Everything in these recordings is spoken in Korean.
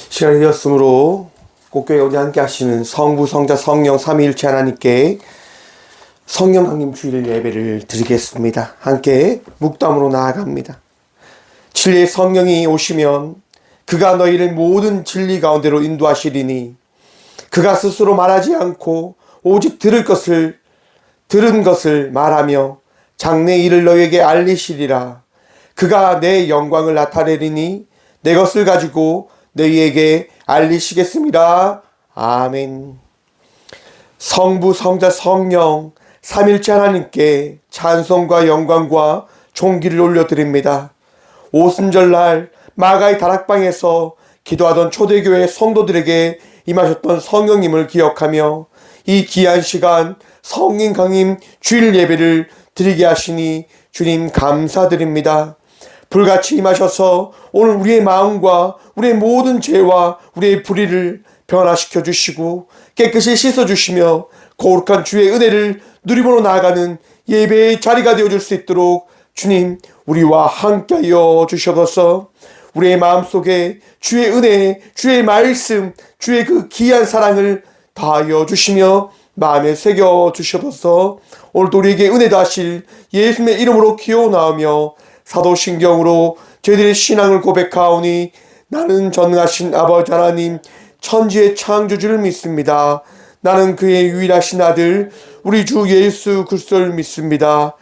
시간이 되었으므로 꽃교회 우리 함께 하시는 성부, 성자, 성령, 삼위일체 하나님께 성령 강림 주일 예배를 드리겠습니다. 함께 묵담으로 나아갑니다. 진리의 성령이 오시면 그가 너희를 모든 진리 가운데로 인도하시리니 그가 스스로 말하지 않고 오직 들은 것을 말하며 장래 일을 너희에게 알리시리라. 그가 내 영광을 나타내리니 내 것을 가지고 너희에게 알리시겠습니다. 아멘. 성부, 성자, 성령 삼일체 하나님께 찬송과 영광과 존귀를 올려드립니다. 오순절날 마가의 다락방에서 기도하던 초대교회 성도들에게 임하셨던 성령님을 기억하며 이 귀한 시간 성령 강림 주일 예배를 드리게 하시니 주님 감사드립니다. 불같이 임하셔서 오늘 우리의 마음과 우리의 모든 죄와 우리의 불의를 변화시켜 주시고 깨끗이 씻어 주시며 거룩한 주의 은혜를 누리보러 나아가는 예배의 자리가 되어줄 수 있도록 주님 우리와 함께하여 주셔서 우리의 마음속에 주의 은혜, 주의 말씀, 주의 그 귀한 사랑을 다하여 주시며 마음에 새겨 주셔서 오늘도 우리에게 은혜 다하실 예수님의 이름으로 기원하오며 사도신경으로 저희들의 신앙을 고백하오니 나는 전능하신 아버지 하나님 천지의 창조주를 믿습니다. 나는 그의 유일하신 아들 우리 주 예수 그리스도를 믿습니다.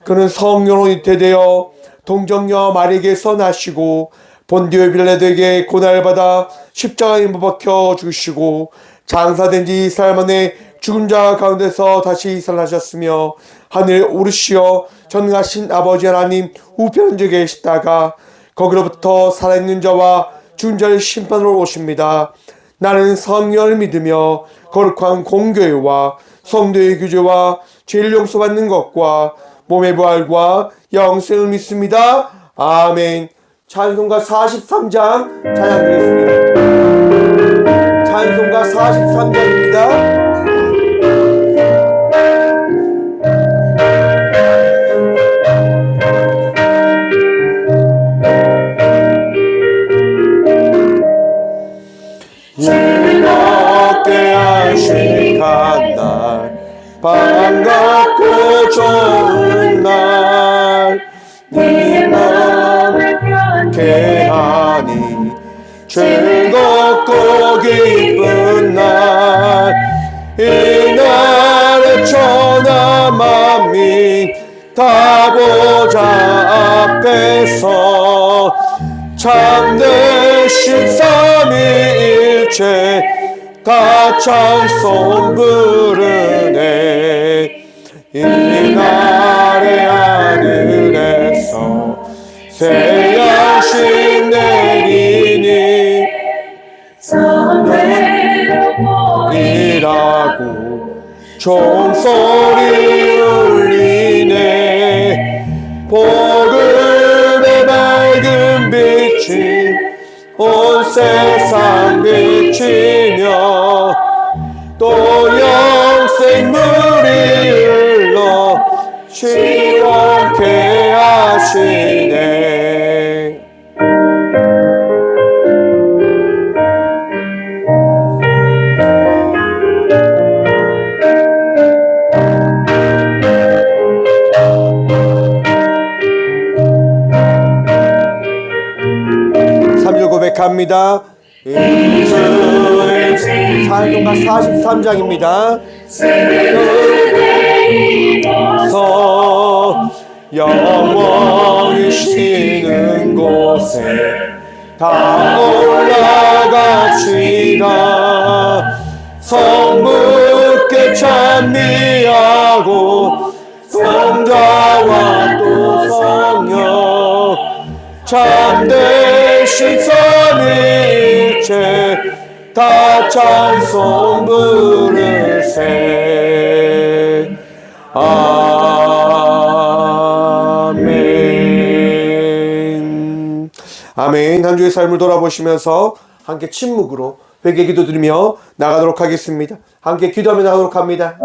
그는 성령으로 잉태되어 동정녀 마리에게서 나시고 본디오 빌라도에게 고난받아 십자가에 못 박혀 죽으시고 장사된 지 4일 만에 죽은 자 가운데서 다시 살아나셨으며 하늘에 오르시어 전능하신 아버지 하나님 우편에 계시다가 거기로부터 살아있는 자와 죽은 자를 심판으로 오십니다. 나는 성령을 믿으며 거룩한 공교회와 성도의 규제와 죄를 용서받는 것과 몸의 부활과 영생을 믿습니다. 아멘. 찬송가 43장 찬양 드리겠습니다. 찬송가 43장입니다. 즐겁게 안식한 날 반갑고 좋은 날 네 마음을 편케 하니 즐겁고 기쁜 날 이 날에 천하 만민 다 보좌 앞에서 참되신 삼위일체 다 찬송 부르네. 이 날의 하늘에서 새 양식 내리니 선배로이라고 종소리 울리네. 복음의 밝은 빛이 온 세상 비치며 또 영생물이 흘러 시원케 하시네. 고백합니다. 찬송가 43장입니다. 서 영원히 쉬는 곳에 다 올라갑시다. 성부께 찬미하고 성자와 또 성령 참되신 삼위일체 다 찬송 부르세. 아멘. 아멘. 한 주의 삶을 돌아보시면서 함께 침묵으로 회개 기도 드리며 나가도록 하겠습니다. 함께 기도하며 나가도록 합니다.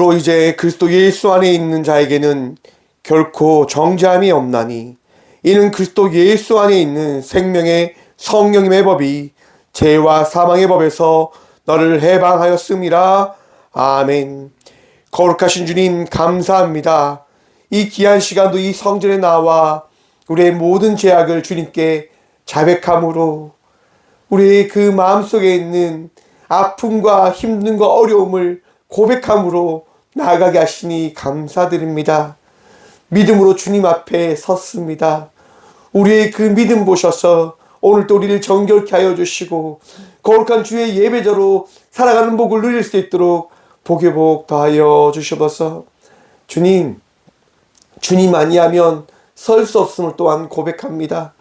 그러므로 이제 그리스도 예수 안에 있는 자에게는 결코 정죄함이 없나니 이는 그리스도 예수 안에 있는 생명의 성령님의 법이 죄와 사망의 법에서 너를 해방하였음이라. 아멘. 거룩하신 주님 감사합니다. 이 귀한 시간도 이 성전에 나와 우리의 모든 죄악을 주님께 자백함으로 우리의 그 마음속에 있는 아픔과 힘듦과 어려움을 고백함으로 나아가게 하시니 감사드립니다. 믿음으로 주님 앞에 섰습니다. 우리의 그 믿음 보셔서 오늘도 우리를 정결케 하여 주시고 거룩한 주의 예배자로 살아가는 복을 누릴 수 있도록 복의 복 더하여 주셔서 주님 아니하면 설 수 없음을 또한 고백합니다.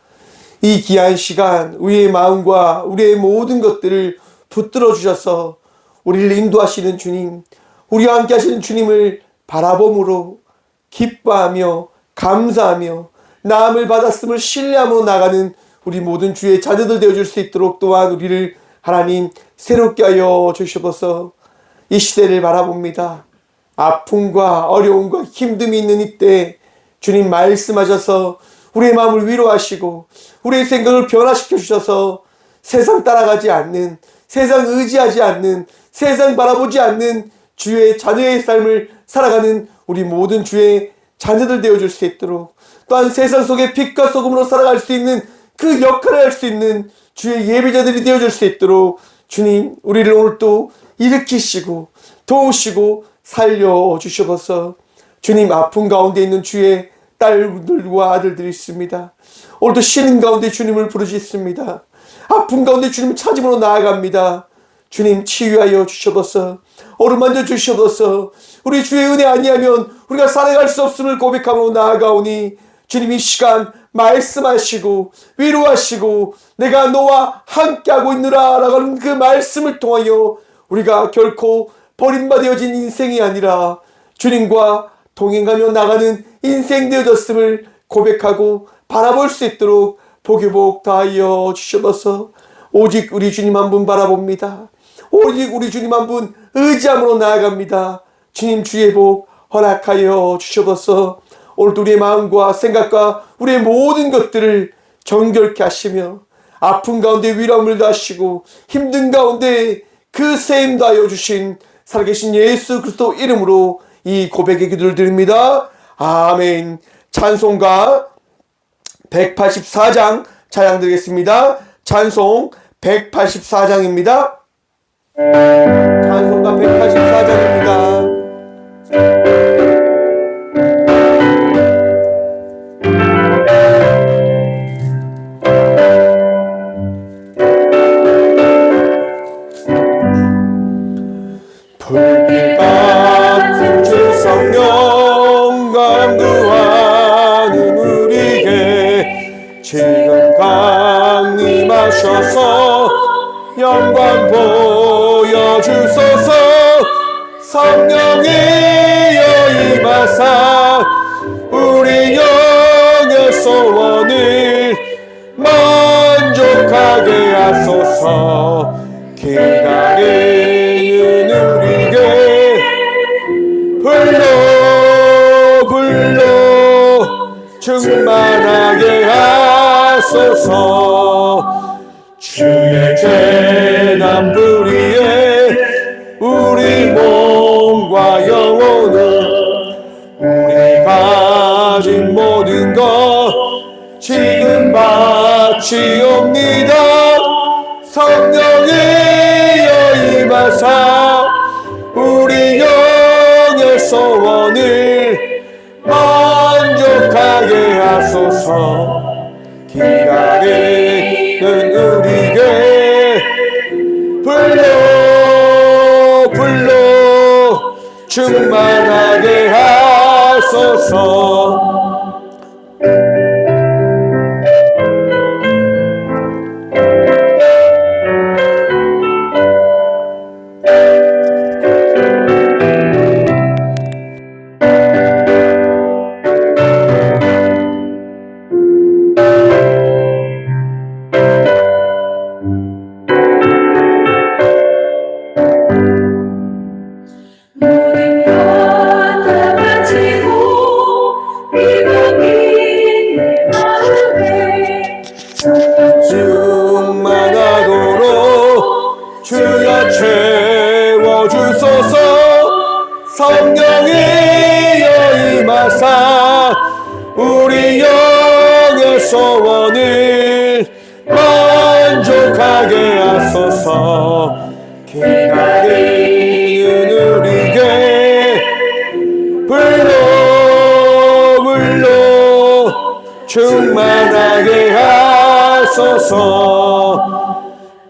이 귀한 시간 우리의 마음과 우리의 모든 것들을 붙들어 주셔서 우리를 인도하시는 주님, 우리와 함께 하시는 주님을 바라봄으로 기뻐하며 감사하며 나음을 받았음을 신뢰함으로 나가는 우리 모든 주의 자녀들 되어줄 수 있도록 또한 우리를 하나님 새롭게 하여 주셔서 이 시대를 바라봅니다. 아픔과 어려움과 힘듦이 있는 이때 주님 말씀하셔서 우리의 마음을 위로하시고 우리의 생각을 변화시켜 주셔서 세상 따라가지 않는, 세상 의지하지 않는, 세상 바라보지 않는 주의 자녀의 삶을 살아가는 우리 모든 주의 자녀들 되어줄 수 있도록 또한 세상 속에 빛과 소금으로 살아갈 수 있는 그 역할을 할 수 있는 주의 예배자들이 되어줄 수 있도록 주님 우리를 오늘 또 일으키시고 도우시고 살려주셔서 주님 아픔 가운데 있는 주의 딸들과 아들들이 있습니다. 오늘도 쉬는 가운데 주님을 부르짖습니다. 아픔 가운데 주님을 찾음으로 나아갑니다. 주님 치유하여 주셔서 어루만져 주셔서 우리 주의 은혜 아니하면 우리가 살아갈 수 없음을 고백함으로 나아가오니 주님 이 시간 말씀하시고 위로하시고 내가 너와 함께하고 있느라 라고 하는 그 말씀을 통하여 우리가 결코 버림받아진 인생이 아니라 주님과 동행하며 나가는 인생 되어졌음을 고백하고 바라볼 수 있도록 복의 복 다하여 주셔서 오직 우리 주님 한 분 바라봅니다. 오직 우리 주님 한 분 의지함으로 나아갑니다. 주님 주의 복 허락하여 주셔서 오늘도 우리의 마음과 생각과 우리의 모든 것들을 정결케 하시며 아픔 가운데 위로함을 다하시고 힘든 가운데 그 세임 다하여 주신 살아계신 예수 그리스도 이름으로 이 고백의 기도를 드립니다. 아멘. 찬송가 184장 찬양 드리겠습니다. 찬송 184장입니다. 찬송가 184장입니다. 불빛 주 성령 강구하는 우리에게 지금 강림하셔서 영광 보여주소서. 성령이여 임하사 우리 영의 소원을 만족하게 하소서. 기다리는 우리에게 불러 충만하게 하소서. 주의 재단 불 위에 우리 몸과 영혼을 우리 가진 모든 것 지금 바치옵니다. 성령이여 임하사 우리 영의 소원을 만족하게 하소서. 기다리는 우리에게 불러 충만하게 하소서. 모든 것 소원을 만족하게 하소서. 기다리는 우리에게 불로 충만하게 하소서.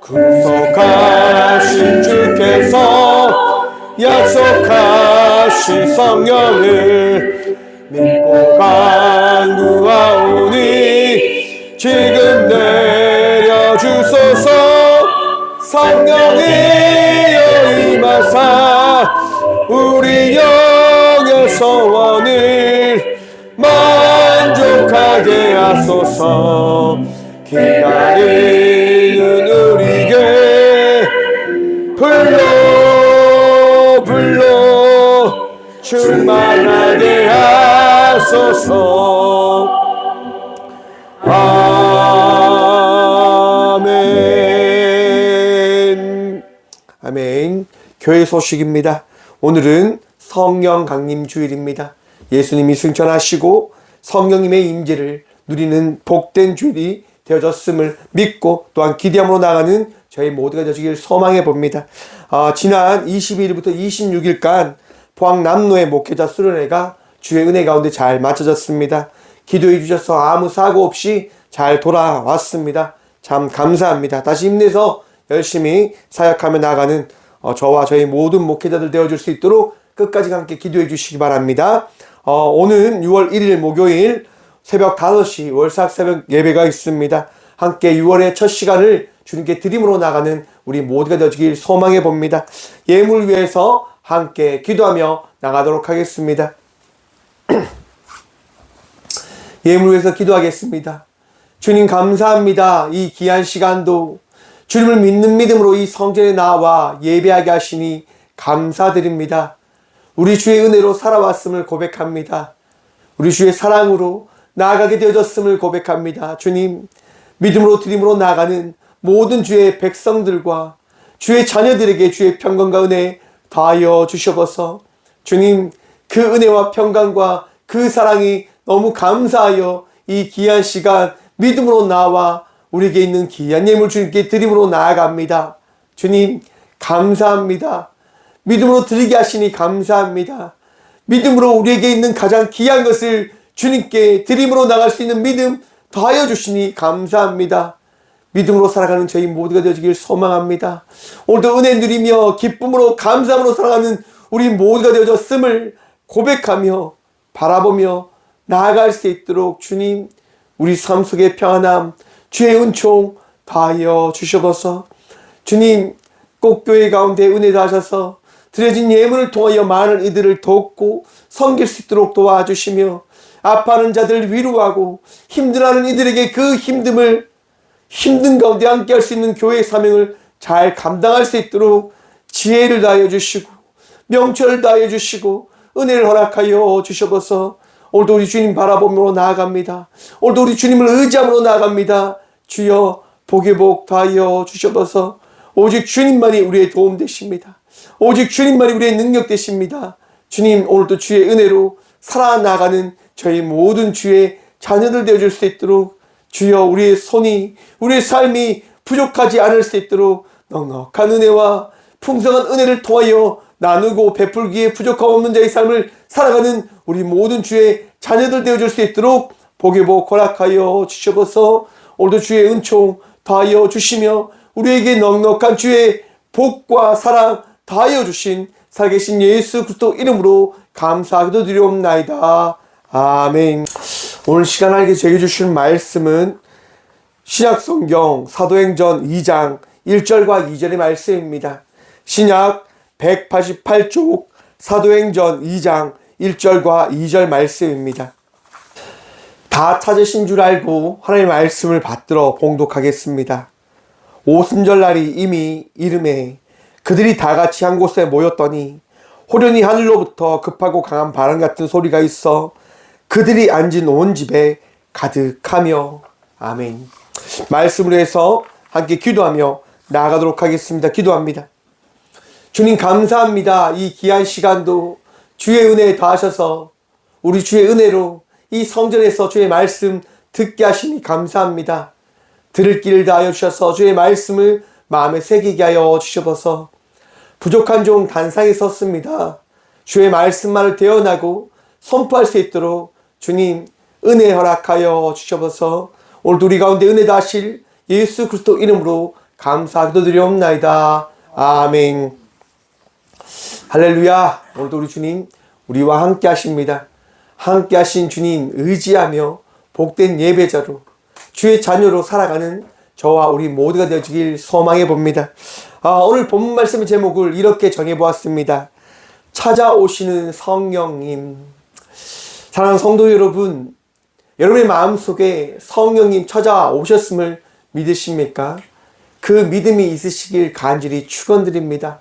구속하신 주께서 약속하신 성령을 믿고 간구하오니 지금 내려주소서. 성령이여 임하사 우리 영의 소원을 만족하게 하소서. 기다리는 우리에게 불로 충만하게 하소서. 아멘. 아멘. 교회 소식입니다. 오늘은 성령 강림 주일입니다. 예수님이 승천하시고 성령님의 임재를 누리는 복된 주일이 되어졌음을 믿고 또한 기대함으로 나가는 저희 모두가 되시길 소망해 봅니다. 지난 22일부터 26일간 포항 남로의 목회자 수련회가 주의 은혜 가운데 잘 마쳐졌습니다. 기도해 주셔서 아무 사고 없이 잘 돌아왔습니다. 참 감사합니다. 다시 힘내서 열심히 사역하며 나가는 저와 저희 모든 목회자들 되어줄 수 있도록 끝까지 함께 기도해 주시기 바랍니다. 오는 6월 1일 목요일 새벽 5시 월삭 새벽 예배가 있습니다. 함께 6월의 첫 시간을 주님께 드림으로 나가는 우리 모두가 되어지길 소망해 봅니다. 예물 위해서 함께 기도하며 나가도록 하겠습니다. 예물 위해서 기도하겠습니다. 주님 감사합니다. 이 귀한 시간도 주님을 믿는 믿음으로 이 성전에 나와 예배하게 하시니 감사드립니다. 우리 주의 은혜로 살아왔음을 고백합니다. 우리 주의 사랑으로 나아가게 되어졌음을 고백합니다. 주님, 믿음으로 드림으로 나아가는 모든 주의 백성들과 주의 자녀들에게 주의 평강과 은혜 다하여 주셔서 주님, 그 은혜와 평강과 그 사랑이 너무 감사하여 이 귀한 시간 믿음으로 나와 우리에게 있는 귀한 예물 주님께 드림으로 나아갑니다. 주님, 감사합니다. 믿음으로 드리게 하시니 감사합니다. 믿음으로 우리에게 있는 가장 귀한 것을 주님께 드림으로 나갈 수 있는 믿음 더하여 주시니 감사합니다. 믿음으로 살아가는 저희 모두가 되어지길 소망합니다. 오늘도 은혜 누리며 기쁨으로 감사함으로 살아가는 우리 모두가 되어졌음을 고백하며 바라보며 나아갈 수 있도록 주님, 우리 삶 속의 평안함, 주의 은총 다하여 주셔서 주님, 꼭 교회 가운데 은혜 다하셔서 드려진 예물을 통하여 많은 이들을 돕고 섬길 수 있도록 도와주시며 아파하는 자들을 위로하고 힘들어하는 이들에게 그 힘든 가운데 함께 할 수 있는 교회의 사명을 잘 감당할 수 있도록 지혜를 다하여 주시고 명철을 다하여 주시고 은혜를 허락하여 주셔서 오늘도 우리 주님 바라보며 나아갑니다. 오늘도 우리 주님을 의지함으로 나아갑니다. 주여 복의 복 다하여 주셔서 오직 주님만이 우리의 도움 되십니다. 오직 주님만이 우리의 능력 되십니다. 주님, 오늘도 주의 은혜로 살아나가는 저희 모든 주의 자녀들 되어줄 수 있도록 주여 우리의 손이, 우리의 삶이 부족하지 않을 수 있도록 넉넉한 은혜와 풍성한 은혜를 통하여 나누고 베풀기에 부족함 없는 자의 삶을 살아가는 우리 모든 주의 자녀들 되어줄 수 있도록 복의 복 허락하여 주셔서 오늘도 주의 은총 다하여 주시며 우리에게 넉넉한 주의 복과 사랑 다하여 주신 살아계신 예수 그리스도 이름으로 감사하기도 드리옵나이다. 아멘. 오늘 시간 알게 제게 주신 말씀은 신약성경 사도행전 2장 1절과 2절의 말씀입니다. 신약 188쪽 사도행전 2장 1절과 2절 말씀입니다. 다 찾으신 줄 알고 하나님의 말씀을 받들어 봉독하겠습니다. 오순절날이 이미 이름에 그들이 다 같이 한 곳에 모였더니 호련히 하늘로부터 급하고 강한 바람 같은 소리가 있어 그들이 앉은 온 집에 가득하며. 아멘. 말씀을 해서 함께 기도하며 나아가도록 하겠습니다. 기도합니다. 주님 감사합니다. 이 귀한 시간도 주의 은혜에 더하셔서 우리 주의 은혜로 이 성전에서 주의 말씀 듣게 하시니 감사합니다. 들을 길을 다하여 주셔서 주의 말씀을 마음에 새기게 하여 주셔서 부족한 종 단상에 섰습니다. 주의 말씀만을 대언하고 선포할 수 있도록 주님 은혜 허락하여 주셔서 오늘도 우리 가운데 은혜 다하실 예수 그리스도 이름으로 감사 기도드리옵나이다. 아멘. 할렐루야. 오늘도 우리 주님 우리와 함께 하십니다. 함께 하신 주님 의지하며 복된 예배자로 주의 자녀로 살아가는 저와 우리 모두가 되어지길 소망해 봅니다. 오늘 본문 말씀의 제목을 이렇게 정해보았습니다. 찾아오시는 성령님. 사랑하는 성도 여러분, 여러분의 마음속에 성령님 찾아오셨음을 믿으십니까? 그 믿음이 있으시길 간절히 축원드립니다.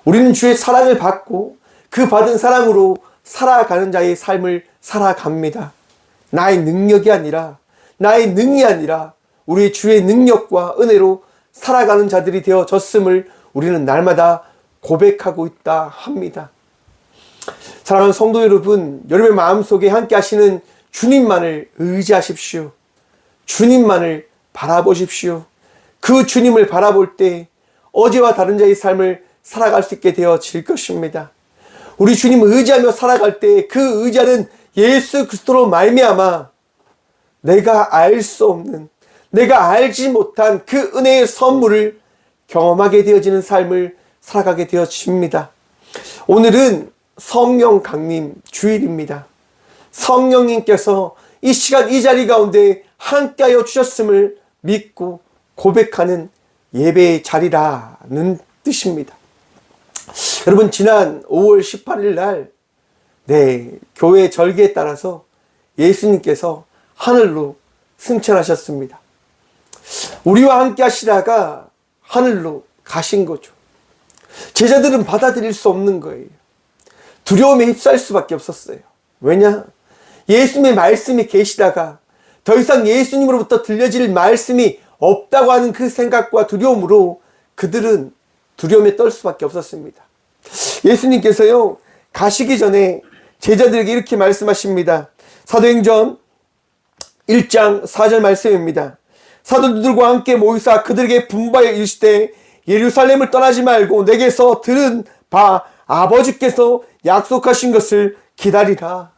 우리는 주의 사랑을 받고 그 받은 사랑으로 살아가는 자의 삶을 살아갑니다. 나의 능력이 아니라, 나의 능이 아니라 우리 주의 능력과 은혜로 살아가는 자들이 되어졌음을 우리는 날마다 고백하고 있다 합니다. 사랑하는 성도 여러분, 여러분의 마음속에 함께 하시는 주님만을 의지하십시오. 주님만을 바라보십시오. 그 주님을 바라볼 때 어제와 다른 자의 삶을 살아갈 수 있게 되어질 것입니다. 우리 주님을 의지하며 살아갈 때 그 의지하는 예수 그리스도로 말미암아 내가 알 수 없는, 내가 알지 못한 그 은혜의 선물을 경험하게 되어지는 삶을 살아가게 되어집니다. 오늘은 성령 강림 주일입니다. 성령님께서 이 시간 이 자리 가운데 함께하여 주셨음을 믿고 고백하는 예배의 자리라는 뜻입니다. 여러분, 지난 5월 18일 날 교회 절기에 따라서 예수님께서 하늘로 승천하셨습니다. 우리와 함께 하시다가 하늘로 가신 거죠. 제자들은 받아들일 수 없는 거예요. 두려움에 휩싸일 수밖에 없었어요. 왜냐? 예수님의 말씀이 계시다가 더 이상 예수님으로부터 들려질 말씀이 없다고 하는 그 생각과 두려움으로 그들은 두려움에 떨 수밖에 없었습니다. 예수님께서요, 가시기 전에 제자들에게 이렇게 말씀하십니다. 사도행전 1장 4절 말씀입니다. 사도들과 함께 모이사 그들에게 분부하여 이르시되 예루살렘을 떠나지 말고 내게서 들은 바 아버지께서 약속하신 것을 기다리라.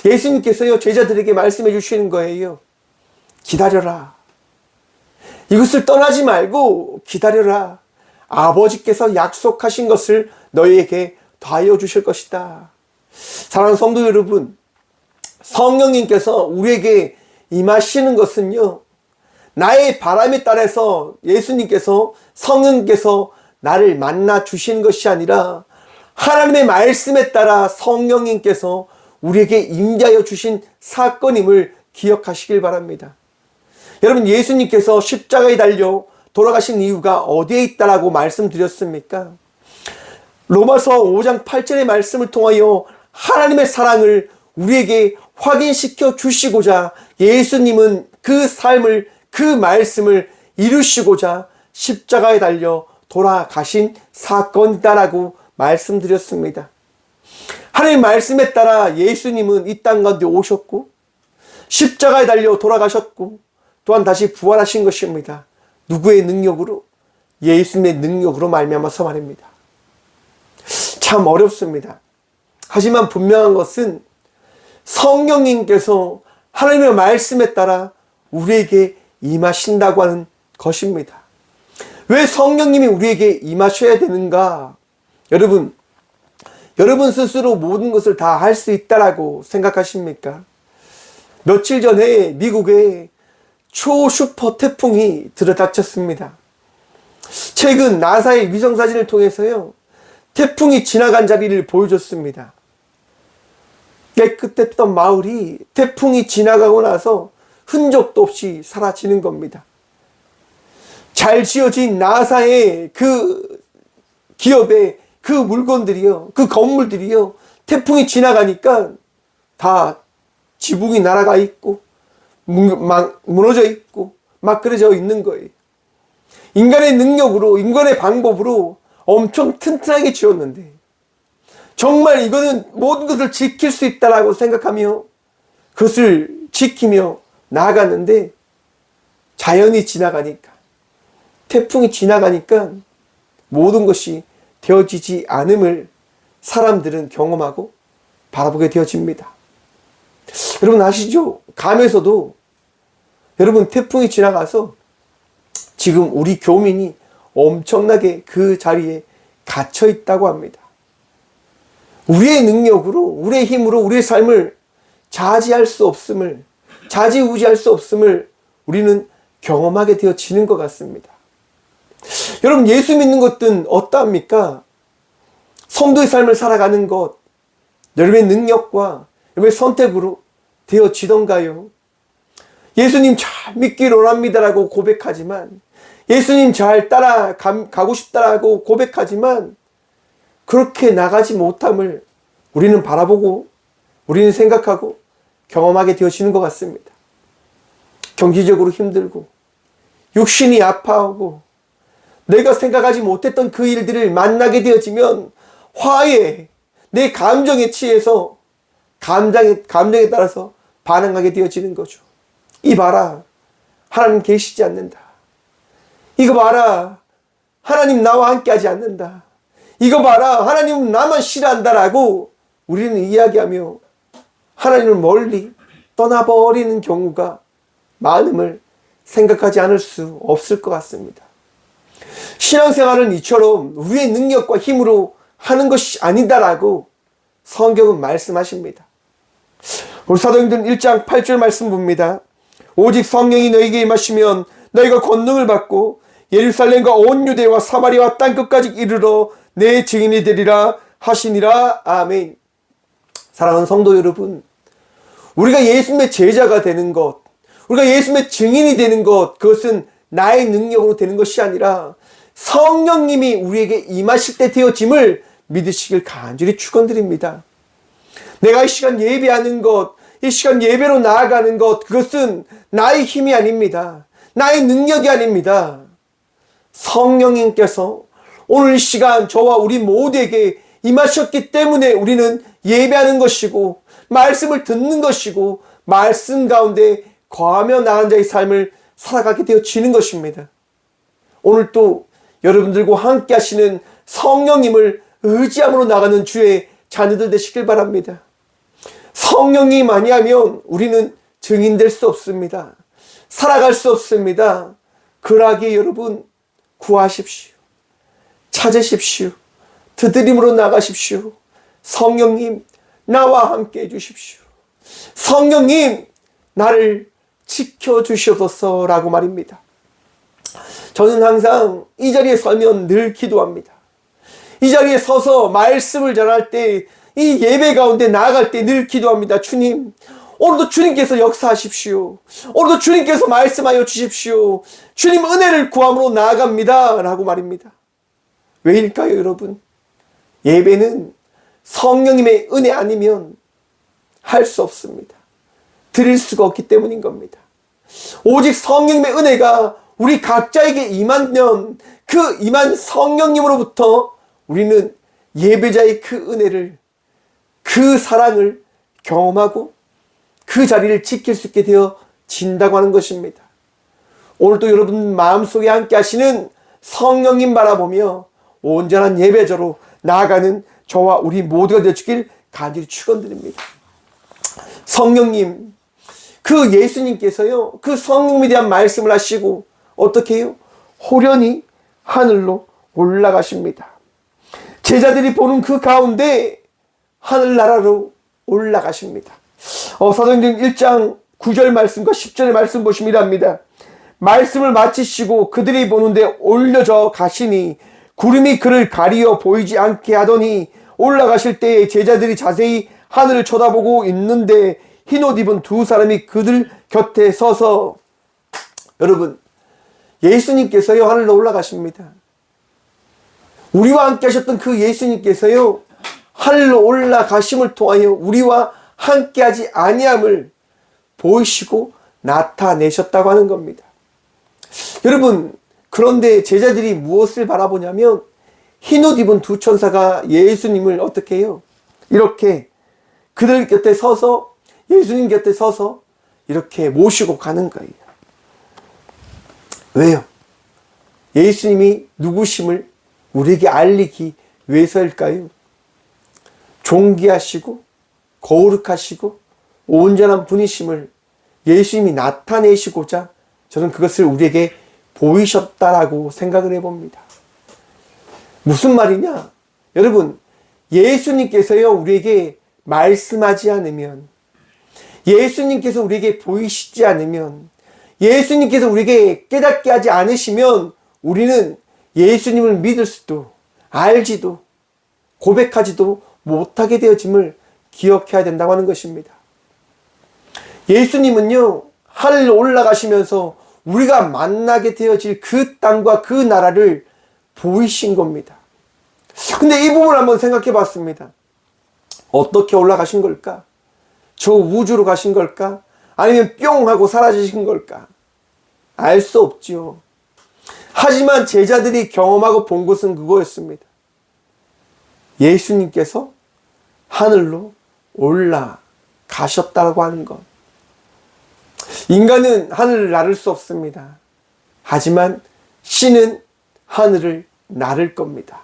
예수님께서요, 제자들에게 말씀해 주시는 거예요. 기다려라. 이것을 떠나지 말고 기다려라. 아버지께서 약속하신 것을 너희에게 더하여 주실 것이다. 사랑하는 성도 여러분, 성령님께서 우리에게 임하시는 것은요, 나의 바람에 따라서 예수님께서, 성령님께서 나를 만나 주시는 것이 아니라 하나님의 말씀에 따라 성령님께서 우리에게 임하여 주신 사건임을 기억하시길 바랍니다. 여러분, 예수님께서 십자가에 달려 돌아가신 이유가 어디에 있다라고 말씀드렸습니까? 로마서 5장 8절의 말씀을 통하여 하나님의 사랑을 우리에게 확인시켜 주시고자 예수님은 그 삶을, 그 말씀을 이루시고자 십자가에 달려 돌아가신 사건이다라고 말씀드렸습니다. 하나님의 말씀에 따라 예수님은 이 땅 가운데 오셨고 십자가에 달려 돌아가셨고 또한 다시 부활하신 것입니다. 누구의 능력으로? 예수님의 능력으로 말미암아서 말입니다. 참 어렵습니다. 하지만 분명한 것은 성령님께서 하나님의 말씀에 따라 우리에게 임하신다고 하는 것입니다. 왜 성령님이 우리에게 임하셔야 되는가? 여러분 스스로 모든 것을 다 할 수 있다라고 생각하십니까? 며칠 전에 미국에 초슈퍼 태풍이 들어닥쳤습니다. 최근 나사의 위성사진을 통해서요, 태풍이 지나간 자리를 보여줬습니다. 깨끗했던 마을이 태풍이 지나가고 나서 흔적도 없이 사라지는 겁니다. 잘 지어진 나사의 그 기업의 그 물건들이요, 그 건물들이요, 태풍이 지나가니까 다 지붕이 날아가 있고 무너져 있고 막 그려져 있는 거예요. 인간의 능력으로, 인간의 방법으로 엄청 튼튼하게 지었는데 정말 이거는 모든 것을 지킬 수 있다라고 생각하며 그것을 지키며 나아갔는데 자연이 지나가니까, 태풍이 지나가니까 모든 것이 되어지지 않음을 사람들은 경험하고 바라보게 되어집니다. 여러분 아시죠? 감에서도 여러분 태풍이 지나가서 지금 우리 교민이 엄청나게 그 자리에 갇혀 있다고 합니다. 우리의 능력으로, 우리의 힘으로 우리의 삶을 좌지할 수 없음을, 좌지우지할 수 없음을 우리는 경험하게 되어지는 것 같습니다. 여러분, 예수 믿는 것은 어떠합니까? 성도의 삶을 살아가는 것, 여러분의 능력과 여러분의 선택으로 되어지던가요? 예수님 잘 믿기를 원합니다라고 고백하지만, 예수님 잘 따라가고 싶다라고 고백하지만 그렇게 나가지 못함을 우리는 바라보고, 우리는 생각하고 경험하게 되어지는 것 같습니다. 경제적으로 힘들고, 육신이 아파하고, 내가 생각하지 못했던 그 일들을 만나게 되어지면 화에, 내 감정에 취해서 감정에 따라서 반응하게 되어지는 거죠. 이 봐라, 하나님 계시지 않는다. 이거 봐라, 하나님 나와 함께하지 않는다. 이거 봐라, 하나님은 나만 싫어한다라고 우리는 이야기하며 하나님을 멀리 떠나버리는 경우가 많음을 생각하지 않을 수 없을 것 같습니다. 신앙생활은 이처럼 우리의 능력과 힘으로 하는 것이 아니다라고 성경은 말씀하십니다. 우리 사도행전 1장 8절 말씀 봅니다. 오직 성령이 너에게 임하시면 너희가 권능을 받고 예루살렘과 온 유대와 사마리아와 땅끝까지 이르러 내 증인이 되리라 하시니라. 아멘. 사랑하는 성도 여러분, 우리가 예수님의 제자가 되는 것, 우리가 예수님의 증인이 되는 것, 그것은 나의 능력으로 되는 것이 아니라 성령님이 우리에게 임하실 때 되어짐을 믿으시길 간절히 축원드립니다. 내가 이 시간 예배하는 것, 이 시간 예배로 나아가는 것, 그것은 나의 힘이 아닙니다. 나의 능력이 아닙니다. 성령님께서 오늘 이 시간 저와 우리 모두에게 임하셨기 때문에 우리는 예배하는 것이고, 말씀을 듣는 것이고, 말씀 가운데 거하며 나간 자의 삶을 살아가게 되어지는 것입니다. 오늘 또 여러분들과 함께 하시는 성령님을 의지함으로 나가는 주의 자녀들 되시길 바랍니다. 성령님 아니하면 우리는 증인될 수 없습니다. 살아갈 수 없습니다. 그러하기에 여러분 구하십시오. 찾으십시오. 드드림으로 나가십시오. 성령님 나와 함께 해주십시오. 성령님 나를 지켜주시옵소서라고 말입니다. 저는 항상 이 자리에 서면 늘 기도합니다. 이 자리에 서서 말씀을 전할 때, 이 예배 가운데 나아갈 때 늘 기도합니다. 주님, 오늘도 주님께서 역사하십시오. 오늘도 주님께서 말씀하여 주십시오. 주님 은혜를 구함으로 나아갑니다 라고 말입니다. 왜일까요, 여러분? 예배는 성령님의 은혜 아니면 할 수 없습니다. 드릴 수가 없기 때문인 겁니다. 오직 성령님의 은혜가 우리 각자에게 임하면 그 임한 성령님으로부터 우리는 예배자의 그 은혜를, 그 사랑을 경험하고 그 자리를 지킬 수 있게 되어진다고 하는 것입니다. 오늘도 여러분 마음속에 함께 하시는 성령님 바라보며 온전한 예배자로 나아가는 저와 우리 모두가 되어주길 간절히 축원드립니다. 성령님, 그 예수님께서요, 그 성령님에 대한 말씀을 하시고 어떻게 해요? 호련히 하늘로 올라가십니다. 제자들이 보는 그 가운데 하늘나라로 올라가십니다. 사도행전 1장 9절 말씀과 10절의 말씀 보시면 이랍니다. 말씀을 마치시고 그들이 보는데 올려져 가시니 구름이 그를 가리어 보이지 않게 하더니 올라가실 때에 제자들이 자세히 하늘을 쳐다보고 있는데 흰옷 입은 두 사람이 그들 곁에 서서, 여러분, 예수님께서요 하늘로 올라가십니다. 우리와 함께 하셨던 그 예수님께서요 하늘로 올라가심을 통하여 우리와 함께하지 아니함을 보이시고 나타내셨다고 하는 겁니다. 여러분, 그런데 제자들이 무엇을 바라보냐면 흰옷 입은 두 천사가 예수님을 어떻게 해요? 이렇게 그들 곁에 서서, 예수님 곁에 서서 이렇게 모시고 가는 거예요. 왜요? 예수님이 누구심을 우리에게 알리기 위해서일까요? 존귀하시고 거룩하시고 온전한 분이심을 예수님이 나타내시고자 저는 그것을 우리에게 보이셨다라고 생각을 해봅니다. 무슨 말이냐? 여러분, 예수님께서요 우리에게 말씀하지 않으면, 예수님께서 우리에게 보이시지 않으면, 예수님께서 우리에게 깨닫게 하지 않으시면 우리는 예수님을 믿을 수도 알지도 고백하지도 못하게 되어짐을 기억해야 된다고 하는 것입니다. 예수님은요 하늘 올라가시면서 우리가 만나게 되어질 그 땅과 그 나라를 보이신 겁니다. 근데 이 부분을 한번 생각해 봤습니다. 어떻게 올라가신 걸까? 저 우주로 가신 걸까? 아니면 뿅 하고 사라지신 걸까? 알 수 없지요. 하지만 제자들이 경험하고 본 것은 그거였습니다. 예수님께서 하늘로 올라가셨다고 하는 것. 인간은 하늘을 나를 수 없습니다. 하지만 신은 하늘을 나를 겁니다.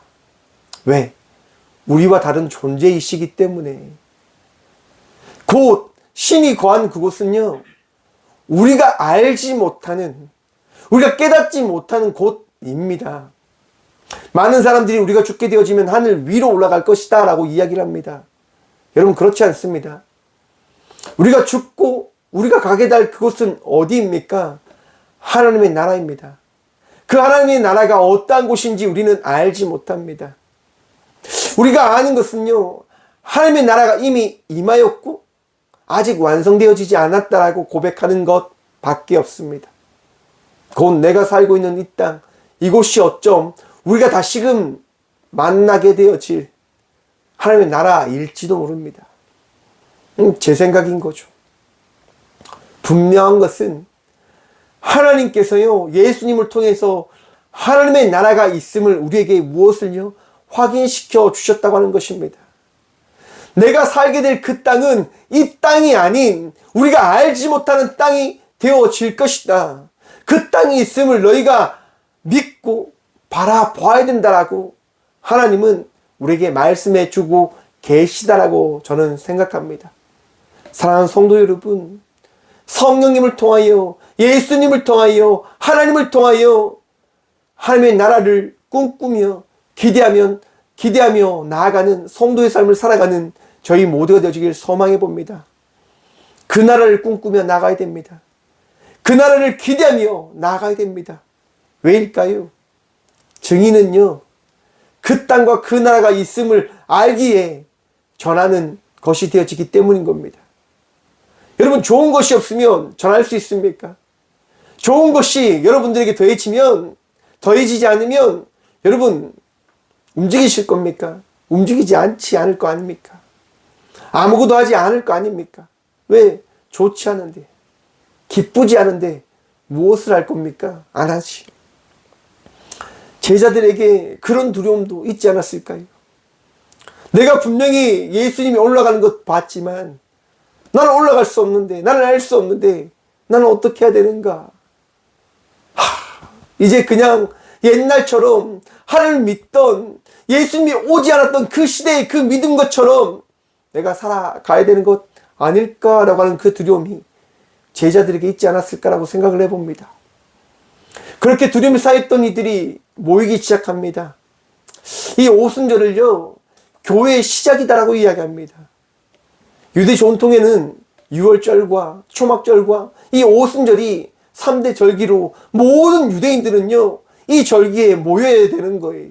왜? 우리와 다른 존재이시기 때문에. 곧 신이 거한 그곳은요 우리가 알지 못하는, 우리가 깨닫지 못하는 곳입니다. 많은 사람들이 우리가 죽게 되어지면 하늘 위로 올라갈 것이다 라고 이야기를 합니다. 여러분, 그렇지 않습니다. 우리가 죽고 우리가 가게 될 그곳은 어디입니까? 하나님의 나라입니다. 그 하나님의 나라가 어떠한 곳인지 우리는 알지 못합니다. 우리가 아는 것은요 하나님의 나라가 이미 임하였고 아직 완성되어지지 않았다라고 고백하는 것 밖에 없습니다. 곧 내가 살고 있는 이 땅, 이곳이 어쩜 우리가 다시금 만나게 되어질 하나님의 나라일지도 모릅니다. 제 생각인 거죠. 분명한 것은 하나님께서요 예수님을 통해서 하나님의 나라가 있음을 우리에게 무엇을요 확인시켜 주셨다고 하는 것입니다. 내가 살게 될 그 땅은 이 땅이 아닌 우리가 알지 못하는 땅이 되어질 것이다. 그 땅이 있음을 너희가 믿고 바라봐야 된다라고 하나님은 우리에게 말씀해 주고 계시다라고 저는 생각합니다. 사랑하는 성도 여러분, 성령님을 통하여, 예수님을 통하여, 하나님을 통하여 하나님의 나라를 꿈꾸며 기대하며 나아가는 성도의 삶을 살아가는 저희 모두가 되어지길 소망해 봅니다. 그 나라를 꿈꾸며 나가야 됩니다. 그 나라를 기대하며 나가야 됩니다. 왜일까요? 증인은요 그 땅과 그 나라가 있음을 알기에 전하는 것이 되어지기 때문인 겁니다. 여러분, 좋은 것이 없으면 전할 수 있습니까? 좋은 것이 여러분들에게 더해지지 않으면 여러분 움직이실 겁니까? 움직이지 않을 거 아닙니까? 아무것도 하지 않을 거 아닙니까? 왜? 좋지 않은데, 기쁘지 않은데 무엇을 할 겁니까? 안 하지. 제자들에게 그런 두려움도 있지 않았을까요? 내가 분명히 예수님이 올라가는 것 봤지만 나는 올라갈 수 없는데, 나는 알 수 없는데 나는 어떻게 해야 되는가? 이제 그냥 옛날처럼 하나님을 믿던, 예수님이 오지 않았던 그 시대의 그 믿은 것처럼 내가 살아가야 되는 것 아닐까라고 하는 그 두려움이 제자들에게 있지 않았을까라고 생각을 해봅니다. 그렇게 두려움이 쌓였던 이들이 모이기 시작합니다. 이 오순절을요 교회의 시작이다라고 이야기합니다. 유대 전통에는 유월절과 초막절과 이 오순절이 3대 절기로 모든 유대인들은요 이 절기에 모여야 되는 거예요.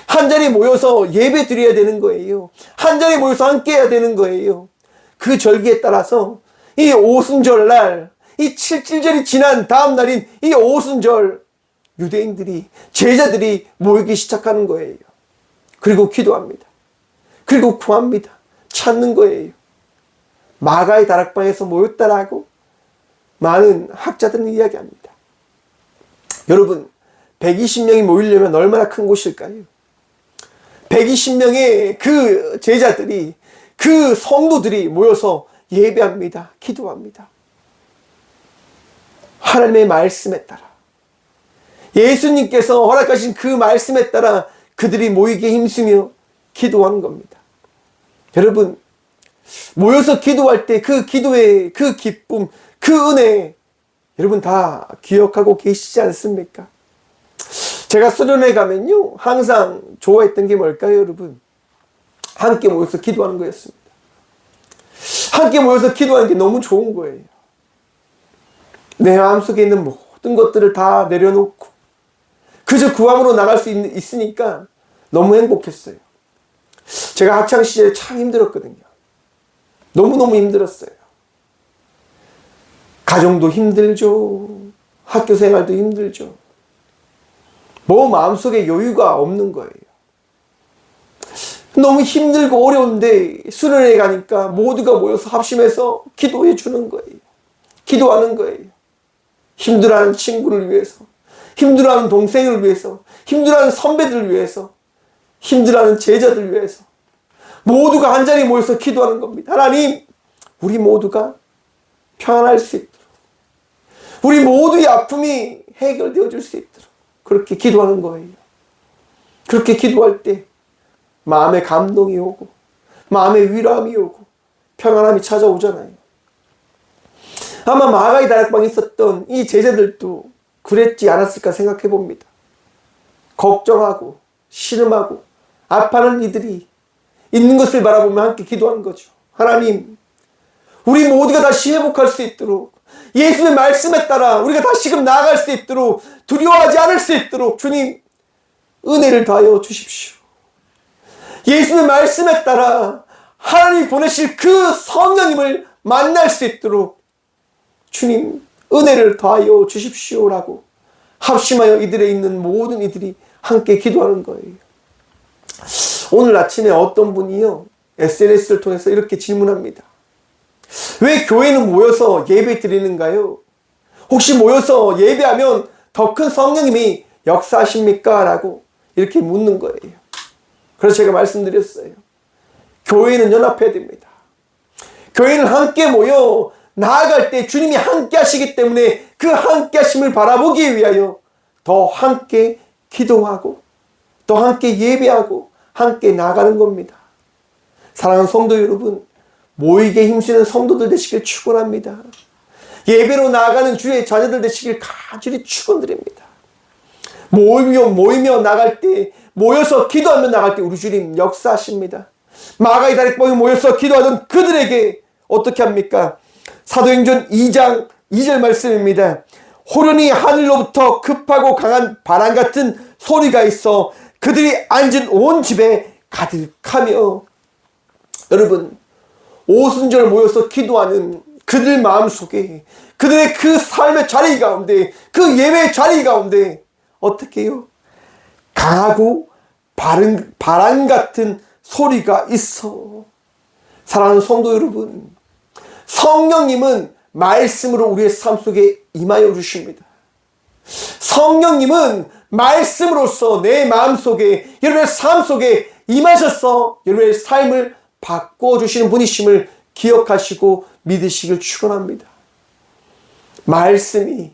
한 자리에 모여서 예배 드려야 되는 거예요. 한 자리에 모여서 함께 해야 되는 거예요. 그 절기에 따라서 이 오순절날, 이 7절이 지난 다음 날인 이 오순절, 유대인들이, 제자들이 모이기 시작하는 거예요. 그리고 기도합니다. 그리고 구합니다. 찾는 거예요. 마가의 다락방에서 모였다라고 많은 학자들은 이야기합니다. 여러분, 120명이 모이려면 얼마나 큰 곳일까요? 120명의 그 제자들이, 그 성도들이 모여서 예배합니다. 기도합니다. 하나님의 말씀에 따라, 예수님께서 허락하신 그 말씀에 따라 그들이 모이게 힘쓰며 기도하는 겁니다. 여러분, 모여서 기도할 때 그 기도의 그 기쁨, 그 은혜, 여러분 다 기억하고 계시지 않습니까? 제가 수련회 가면요, 항상 좋아했던 게 뭘까요, 여러분? 함께 모여서 기도하는 거였습니다. 함께 모여서 기도하는 게 너무 좋은 거예요. 내 마음속에 있는 모든 것들을 다 내려놓고 그저 구함으로 나갈 수 있으니까 너무 행복했어요. 제가 학창시절에 참 힘들었거든요. 너무너무 힘들었어요. 가정도 힘들죠. 학교 생활도 힘들죠. 뭐 마음속에 여유가 없는 거예요. 너무 힘들고 어려운데 수련회 가니까 모두가 모여서 합심해서 기도해 주는 거예요. 기도하는 거예요. 힘들어하는 친구를 위해서, 힘들어하는 동생을 위해서, 힘들어하는 선배들을 위해서, 힘들어하는 제자들을 위해서 모두가 한 자리에 모여서 기도하는 겁니다. 하나님, 우리 모두가 평안할 수 있도록, 우리 모두의 아픔이 해결되어 줄 수 있도록 그렇게 기도하는 거예요. 그렇게 기도할 때 마음에 감동이 오고 마음에 위로함이 오고 평안함이 찾아오잖아요. 아마 마가의 다락방에 있었던 이 제자들도 그랬지 않았을까 생각해 봅니다. 걱정하고 신음하고 아파하는 이들이 있는 것을 바라보며 함께 기도하는 거죠. 하나님, 우리 모두가 다시 회복할 수 있도록, 예수의 말씀에 따라 우리가 다시금 나아갈 수 있도록, 두려워하지 않을 수 있도록 주님 은혜를 더하여 주십시오. 예수의 말씀에 따라 하나님이 보내실 그 성령님을 만날 수 있도록 주님 은혜를 더하여 주십시오라고 합심하여 이들에 있는 모든 이들이 함께 기도하는 거예요. 오늘 아침에 어떤 분이요, SNS를 통해서 이렇게 질문합니다. 왜 교회는 모여서 예배 드리는가요? 혹시 모여서 예배하면 더 큰 성령님이 역사하십니까? 라고 이렇게 묻는 거예요. 그래서 제가 말씀드렸어요. 교회는 연합해야 됩니다. 교회는 함께 모여 나아갈 때 주님이 함께 하시기 때문에 그 함께 하심을 바라보기 위하여 더 함께 기도하고 더 함께 예배하고 함께 나아가는 겁니다. 사랑하는 성도 여러분, 모이게 힘쓰는 성도들 되시길 축원합니다. 예배로 나아가는 주의 자녀들 되시길 간절히 축원드립니다. 모이며 나갈 때, 모여서 기도하며 나갈 때 우리 주님 역사하십니다. 마가의 다락방에 모여서 기도하던 그들에게 어떻게 합니까? 사도행전 2장 2절 말씀입니다. 호련히 하늘로부터 급하고 강한 바람 같은 소리가 있어 그들이 앉은 온 집에 가득하며, 여러분, 오순절 모여서 기도하는 그들 마음속에, 그들의 그 삶의 자리 가운데, 그 예배의 자리 가운데 어떻게 해요? 강하고 바람 같은 소리가 있어. 사랑하는 성도 여러분, 성령님은 말씀으로 우리의 삶 속에 임하여 주십니다. 성령님은 말씀으로서 내 마음 속에, 여러분의 삶 속에 임하셔서 여러분의 삶을 바꿔주시는 분이심을 기억하시고 믿으시길 축원합니다. 말씀이,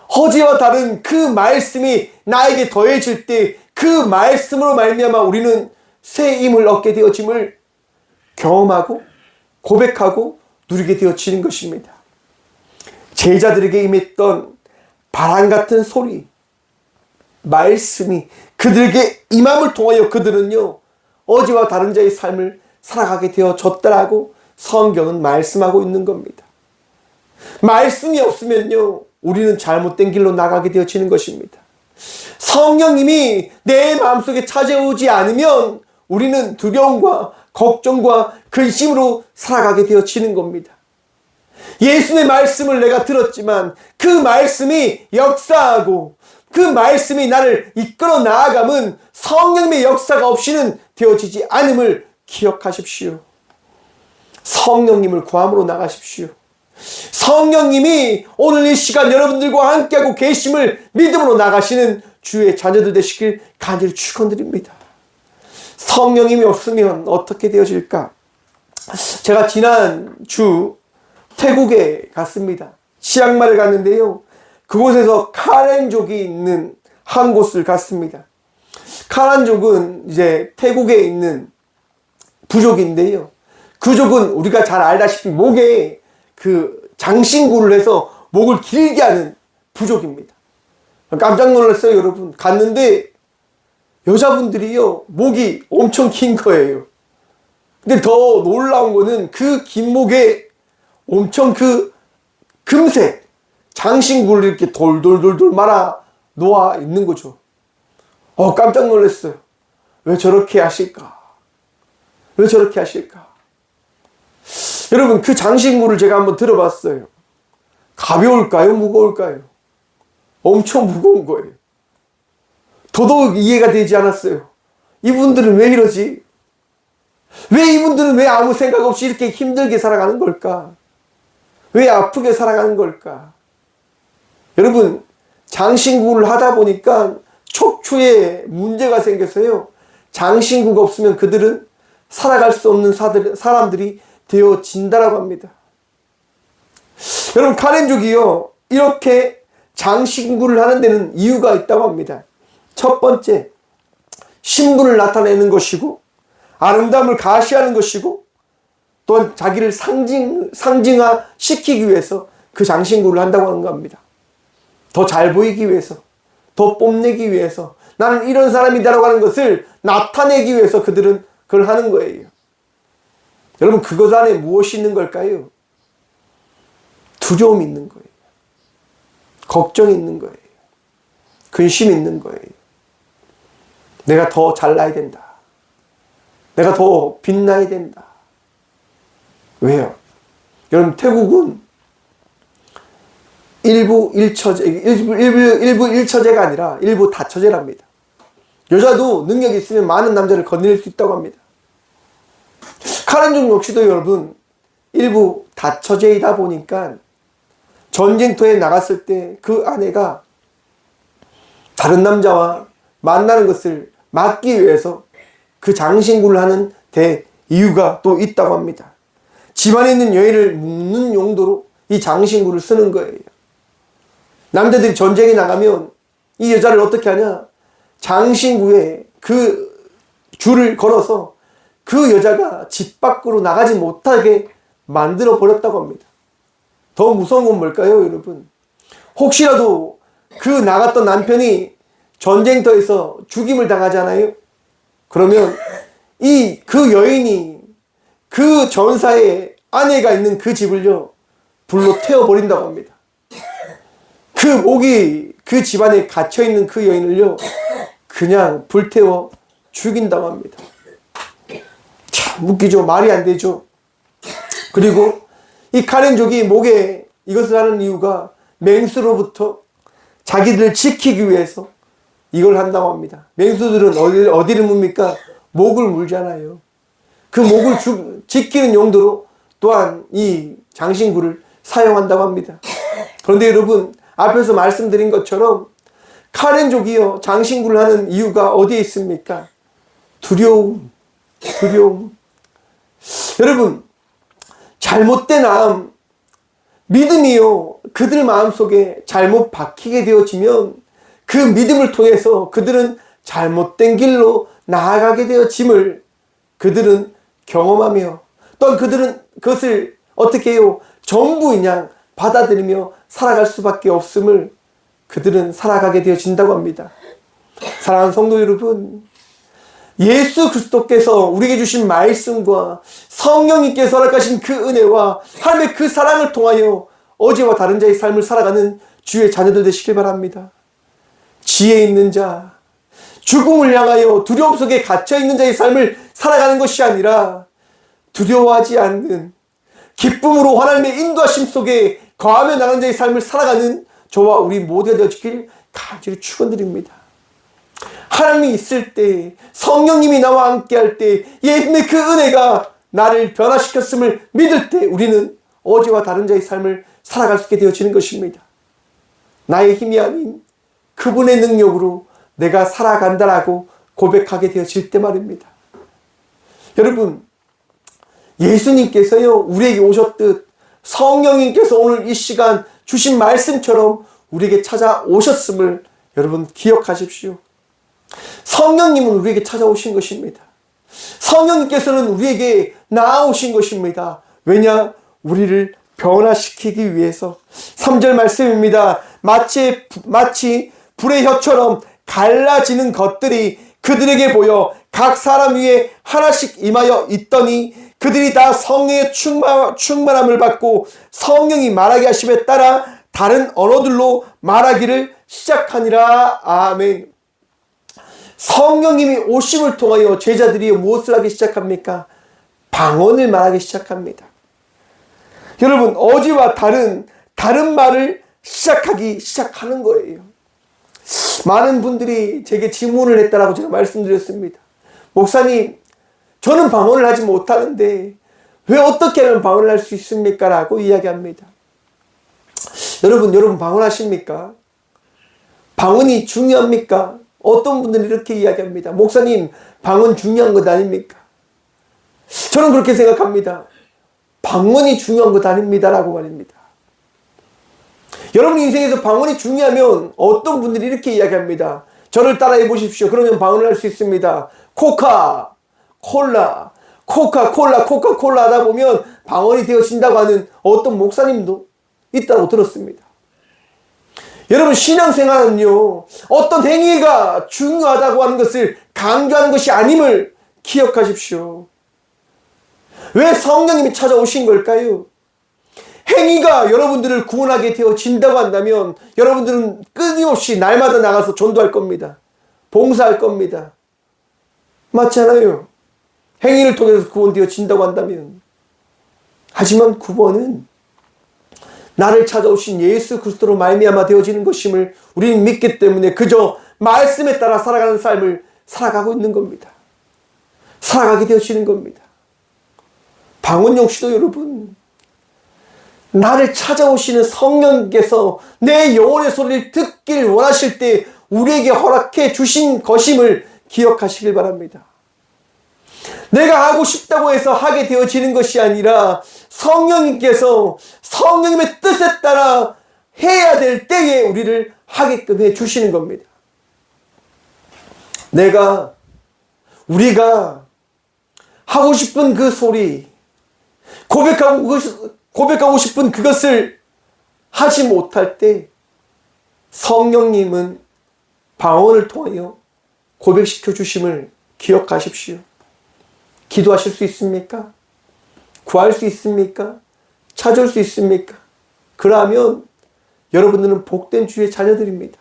어제와 다른 그 말씀이 나에게 더해질 때 그 말씀으로 말미암아 우리는 새 힘을 얻게 되어짐을 경험하고 고백하고 누리게 되어지는 것입니다. 제자들에게 임했던 바람 같은 소리, 말씀이 그들에게 임함을 통하여 그들은요, 어제와 다른 자의 삶을 살아가게 되어졌다라고 성경은 말씀하고 있는 겁니다. 말씀이 없으면요, 우리는 잘못된 길로 나가게 되어지는 것입니다. 성령님이 내 마음속에 찾아오지 않으면 우리는 두려움과 걱정과 근심으로 살아가게 되어지는 겁니다. 예수의 말씀을 내가 들었지만 그 말씀이 역사하고 그 말씀이 나를 이끌어 나아감은 성령님의 역사가 없이는 되어지지 않음을 기억하십시오. 성령님을 구함으로 나가십시오. 성령님이 오늘 이 시간 여러분들과 함께하고 계심을 믿음으로 나가시는 주의 자녀들 되시길 간절히 축원드립니다. 성령님이 없으면 어떻게 되어질까? 제가 지난 주 태국에 갔습니다. 치앙마이를 갔는데요. 그곳에서 카렌족이 있는 한 곳을 갔습니다. 카렌족은 이제 태국에 있는 부족인데요. 그족은 우리가 잘 알다시피 목에 그 장신구를 해서 목을 길게 하는 부족입니다. 깜짝 놀랐어요, 여러분. 갔는데 여자분들이요, 목이 엄청 긴 거예요. 근데 더 놀라운 거는 그 긴 목에 엄청 그 금색 장신구를 이렇게 돌돌돌돌 말아 놓아 있는 거죠. 깜짝 놀랐어요. 왜 저렇게 하실까? 왜 저렇게 하실까? 여러분, 그 장신구를 제가 한번 들어봤어요. 가벼울까요? 무거울까요? 엄청 무거운 거예요. 더더욱 이해가 되지 않았어요. 이분들은 왜 이러지? 왜 이분들은 왜 아무 생각 없이 이렇게 힘들게 살아가는 걸까? 왜 아프게 살아가는 걸까? 여러분, 장신구를 하다 보니까 척추에 문제가 생겨서요. 장신구가 없으면 그들은 살아갈 수 없는 사람들이 되어진다라고 합니다. 여러분, 카렌족이요, 이렇게 장신구를 하는 데는 이유가 있다고 합니다. 첫 번째, 신분을 나타내는 것이고, 아름다움을 가시하는 것이고, 또한 자기를 상징화시키기 위해서 그 장신구를 한다고 하는 겁니다. 더 잘 보이기 위해서, 더 뽐내기 위해서, 나는 이런 사람이다라고 하는 것을 나타내기 위해서 그들은 그걸 하는 거예요. 여러분, 그것 안에 무엇이 있는 걸까요? 두려움이 있는 거예요. 걱정이 있는 거예요. 근심이 있는 거예요. 내가 더 잘나야 된다. 내가 더 빛나야 된다. 왜요? 여러분, 태국은 일부 일처제가 아니라 일부 다처제랍니다. 여자도 능력이 있으면 많은 남자를 거느릴 수 있다고 합니다. 카렌족 역시도 여러분, 일부 다처제이다 보니까 전쟁터에 나갔을 때 그 아내가 다른 남자와 만나는 것을 막기 위해서 그 장신구를 하는 이유가 또 있다고 합니다. 집안에 있는 여인을 묶는 용도로 이 장신구를 쓰는 거예요. 남자들이 전쟁에 나가면 이 여자를 어떻게 하냐? 장신구에 그 줄을 걸어서 그 여자가 집 밖으로 나가지 못하게 만들어 버렸다고 합니다. 더 무서운 건 뭘까요, 여러분? 혹시라도 그 나갔던 남편이 전쟁터에서 죽임을 당하잖아요? 그러면 그 여인이 그 전사의 아내가 있는 그 집을요, 불로 태워버린다고 합니다. 그 목이 그 집안에 갇혀있는 그 여인을요, 그냥 불태워 죽인다고 합니다. 참 웃기죠? 말이 안 되죠? 그리고 이 카렌족이 목에 이것을 하는 이유가 맹수로부터 자기들을 지키기 위해서 이걸 한다고 합니다. 맹수들은 어디를 뭅니까? 목을 물잖아요. 그 목을 지키는 용도로 또한 이 장신구를 사용한다고 합니다. 그런데 여러분, 앞에서 말씀드린 것처럼 카렌족이요, 장신구를 하는 이유가 어디에 있습니까? 두려움. 여러분, 잘못된 믿음이요, 그들 마음속에 잘못 박히게 되어지면 그 믿음을 통해서 그들은 잘못된 길로 나아가게 되어짐을 그들은 경험하며, 또한 그들은 그것을 어떻게 해요? 전부 그냥 받아들이며 살아갈 수밖에 없음을 그들은 살아가게 되어진다고 합니다. 사랑하는 성도 여러분, 예수 그리스도께서 우리에게 주신 말씀과 성령님께서 허락하신 그 은혜와 하나님의 그 사랑을 통하여 어제와 다른 자의 삶을 살아가는 주의 자녀들 되시길 바랍니다. 지혜 있는 자, 죽음을 향하여 두려움 속에 갇혀있는 자의 삶을 살아가는 것이 아니라 두려워하지 않는 기쁨으로 하나님의 인도하심 속에 거하며 나가는 자의 삶을 살아가는 저와 우리 모두가 되어지길 간절히 축원드립니다. 하나님이 있을 때, 성령님이 나와 함께 할 때, 예수님의 그 은혜가 나를 변화시켰음을 믿을 때 우리는 어제와 다른 자의 삶을 살아갈 수 있게 되어지는 것입니다. 나의 힘이 아닌 그분의 능력으로 내가 살아간다라고 고백하게 되어질 때 말입니다. 여러분, 예수님께서요, 우리에게 오셨듯 성령님께서 오늘 이 시간 주신 말씀처럼 우리에게 찾아오셨음을 여러분 기억하십시오. 성령님은 우리에게 찾아오신 것입니다. 성령님께서는 우리에게 나아오신 것입니다. 왜냐? 우리를 변화시키기 위해서. 3절 말씀입니다. 마치 불의 혀처럼 갈라지는 것들이 그들에게 보여 각 사람 위에 하나씩 임하여 있더니 그들이 다 성령의 충만함을 받고 성령이 말하게 하심에 따라 다른 언어들로 말하기를 시작하니라. 아멘. 성령님이 오심을 통하여 제자들이 무엇을 하기 시작합니까? 방언을 말하기 시작합니다. 여러분, 어제와 다른 말을 시작하는 거예요. 많은 분들이 제게 질문을 했다라고 제가 말씀드렸습니다. 목사님, 저는 방언을 하지 못하는데 왜 어떻게 하면 방언을 할 수 있습니까? 라고 이야기합니다. 여러분 방언하십니까? 방언이 중요합니까? 어떤 분들은 이렇게 이야기합니다. 목사님, 방언 중요한 것 아닙니까? 저는 그렇게 생각합니다. 방언이 중요한 것 아닙니다. 라고 말입니다. 여러분 인생에서 방언이 중요하면 어떤 분들이 이렇게 이야기합니다. 저를 따라해 보십시오. 그러면 방언을 할 수 있습니다. 코카콜라 하다 보면 방언이 되어진다고 하는 어떤 목사님도 있다고 들었습니다. 여러분, 신앙생활은요, 어떤 행위가 중요하다고 하는 것을 강조하는 것이 아님을 기억하십시오. 왜 성령님이 찾아오신 걸까요? 행위가 여러분들을 구원하게 되어진다고 한다면 여러분들은 끊임없이 날마다 나가서 전도할 겁니다. 봉사할 겁니다. 맞잖아요. 행위를 통해서 구원되어진다고 한다면. 하지만 구원은 나를 찾아오신 예수 그리스도로 말미암아 되어지는 것임을 우리는 믿기 때문에 그저 말씀에 따라 살아가는 삶을 살아가고 있는 겁니다. 살아가게 되어지는 겁니다. 방언 역시도 여러분, 나를 찾아오시는 성령께서 내 영혼의 소리를 듣길 원하실 때 우리에게 허락해 주신 것임을 기억하시길 바랍니다. 내가 하고 싶다고 해서 하게 되어지는 것이 아니라 성령님께서 성령님의 뜻에 따라 해야 될 때에 우리를 하게끔 해 주시는 겁니다. 우리가 하고 싶은 그 소리, 고백하고 싶은 그것을 하지 못할 때 성령님은 방언을 통하여 고백시켜 주심을 기억하십시오. 기도하실 수 있습니까? 구할 수 있습니까? 찾을 수 있습니까? 그러면 여러분들은 복된 주의 자녀들입니다.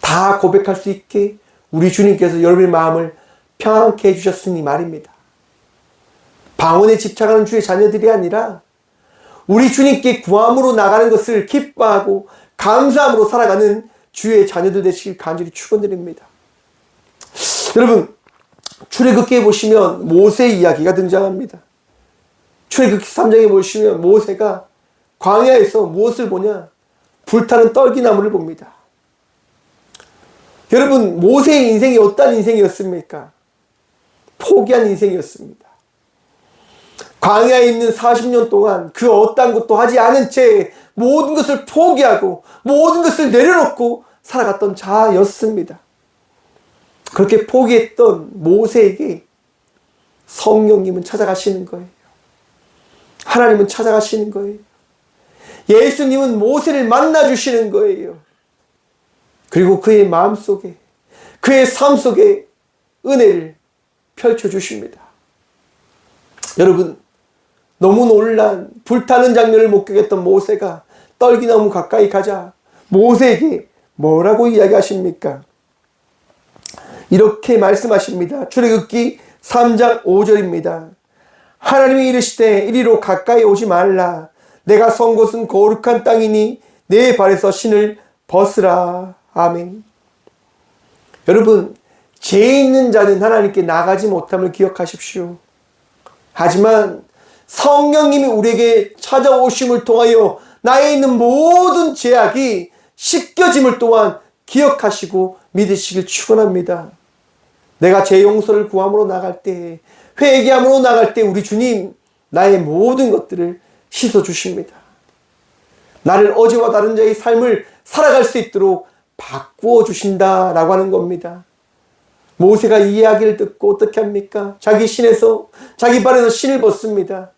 다 고백할 수 있게 우리 주님께서 여러분의 마음을 평안케 해주셨으니 말입니다. 방언에 집착하는 주의 자녀들이 아니라 우리 주님께 구함으로 나가는 것을 기뻐하고 감사함으로 살아가는 주의 자녀들 되시길 간절히 축원드립니다. 여러분, 출애굽기에 보시면 모세 이야기가 등장합니다. 출애굽기 3장에 보시면 모세가 광야에서 무엇을 보냐? 불타는 떨기나무를 봅니다. 여러분, 모세의 인생이 어떤 인생이었습니까? 포기한 인생이었습니다. 광야에 있는 40년 동안 그 어떤 것도 하지 않은 채 모든 것을 포기하고 모든 것을 내려놓고 살아갔던 자였습니다. 그렇게 포기했던 모세에게 성령님은 찾아가시는 거예요. 하나님은 찾아가시는 거예요. 예수님은 모세를 만나주시는 거예요. 그리고 그의 마음속에, 그의 삶 속에 은혜를 펼쳐주십니다. 여러분, 너무 놀란 불타는 장면을 목격했던 모세가 떨기나무 가까이 가자 모세에게 뭐라고 이야기하십니까? 이렇게 말씀하십니다. 출애굽기 3장 5절입니다. 하나님이 이르시되 이리로 가까이 오지 말라. 내가 선 곳은 거룩한 땅이니 내 발에서 신을 벗으라. 아멘. 여러분, 죄 있는 자는 하나님께 나가지 못함을 기억하십시오. 하지만 성령님이 우리에게 찾아오심을 통하여 나에 있는 모든 죄악이 씻겨짐을 또한 기억하시고 믿으시길 축원합니다. 내가 죄 용서를 구함으로 나갈 때, 회개함으로 나갈 때 우리 주님 나의 모든 것들을 씻어주십니다. 나를 어제와 다른 자의 삶을 살아갈 수 있도록 바꾸어 주신다라고 하는 겁니다. 모세가 이 이야기를 듣고 어떻게 합니까? 자기 자기 발에서 신을 벗습니다.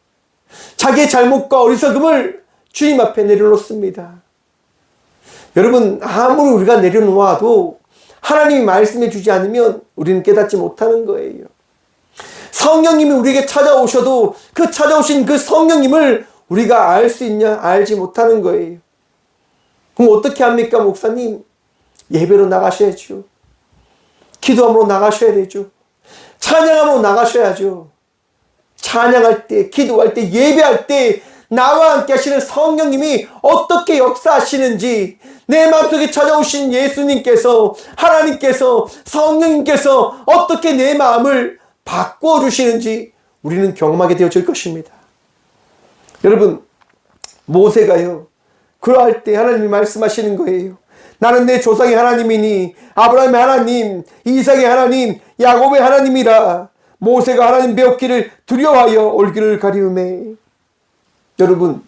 자기의 잘못과 어리석음을 주님 앞에 내려놓습니다. 여러분, 아무리 우리가 내려놓아도 하나님이 말씀해 주지 않으면 우리는 깨닫지 못하는 거예요. 성령님이 우리에게 찾아오셔도 그 찾아오신 그 성령님을 우리가 알 수 있냐? 알지 못하는 거예요. 그럼 어떻게 합니까, 목사님? 예배로 나가셔야죠. 기도함으로 나가셔야 되죠. 찬양함으로 나가셔야죠. 찬양할 때, 기도할 때, 예배할 때 나와 함께 하시는 성령님이 어떻게 역사하시는지, 내 마음속에 찾아오신 예수님께서, 하나님께서, 성령님께서 어떻게 내 마음을 바꾸어 주시는지 우리는 경험하게 되어질 것입니다. 여러분, 모세가요, 그러할 때 하나님이 말씀하시는 거예요. 나는 내 조상의 하나님이니 아브라함의 하나님, 이삭의 하나님, 야곱의 하나님이라. 모세가 하나님 배웠기를 두려워하여 얼굴을 가리우매. 여러분,